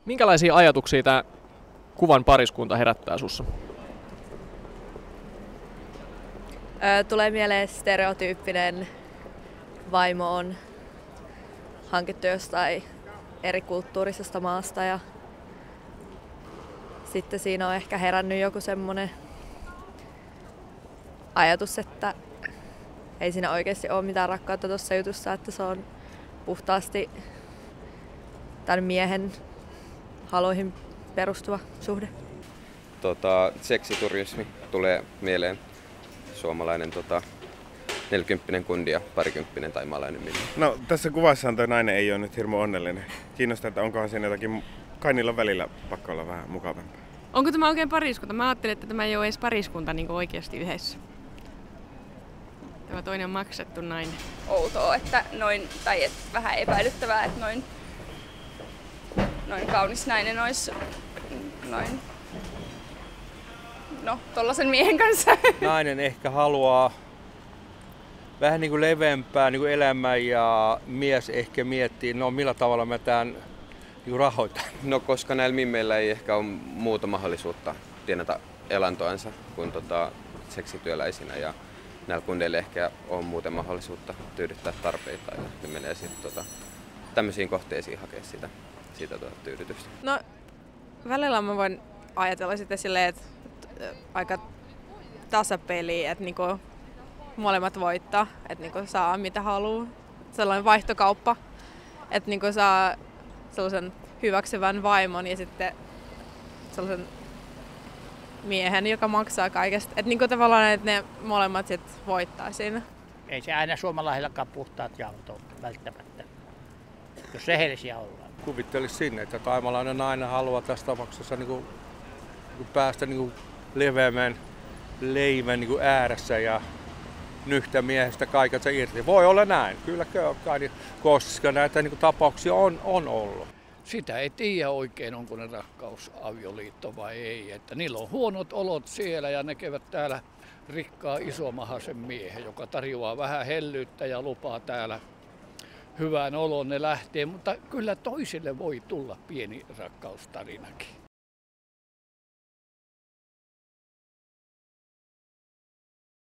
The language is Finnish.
Minkälaisia ajatuksia tämä kuvan pariskunta herättää sussa? Tulee mieleen stereotyyppinen vaimo on hankittu jostain eri kulttuurisesta maasta ja sitten siinä on ehkä herännyt joku semmoinen ajatus, että ei siinä oikeasti ole mitään rakkautta tuossa jutussa, että se on puhtaasti tämän miehen haluihin perustuva suhde. Seksiturismi tulee mieleen. Suomalainen 40 kundi ja 20 taimaalainen minne. No tässä kuvassahan toi nainen ei ole nyt hirmu onnellinen. Kiinnostaa, että onkohan siinä jotakin, kai niillä on välillä pakko olla vähän mukavampaa. Onko tämä oikein pariskunta? Mä ajattelin, että tämä ei ole edes pariskunta niin oikeasti yhdessä. Tämä toinen on maksettu nainen. Outoa, että tai vähän epäilyttävää, että noin kaunis nainen olisi tollasen miehen kanssa. Nainen ehkä haluaa vähän niin kuin leveämpää niin kuin elämää ja mies ehkä miettii, millä tavalla mä tämän niin rahoitan. No koska näillä mimmeillä ei ehkä ole muuta mahdollisuutta tienata elantoansa kuin seksityöläisinä ja näillä kundeilla ehkä on muuten mahdollisuutta tyydyttää tarpeita ja ne menee sitten tämmöisiin kohteisiin hakea sitä tyydytystä. No välillä mä voin ajatella sitten silleen, että aika tasapeli, että niinku molemmat voittaa, että niinku saa mitä haluaa. Sellainen vaihtokauppa, että niinku saa sellaisen hyväksyvän vaimon ja sitten sellaisen miehen, joka maksaa kaikesta. Että niinku tavallaan, että ne molemmat sit voittaa siinä. Ei se aina suomalaisellakaan puhtaat jauhot ole välttämättä, jos rehellisiä ollaan. Kuvittelisi sinne, että taimalainen nainen haluaa tässä tapauksessa niin päästä niin leveämmän leivän niin ääressä ja nyhtä miehestä kaikensa irti. Voi olla näin, kyllä koska näitä niin tapauksia on ollut. Sitä ei tiedä oikein, onko ne rakkausavioliitto vai ei. Että niillä on huonot olot siellä ja näkevät täällä rikkaa isomahaisen miehen, joka tarjoaa vähän hellyyttä ja lupaa täällä hyvän olon. Ne lähtee, mutta kyllä toisille voi tulla pieni rakkaustarinakin.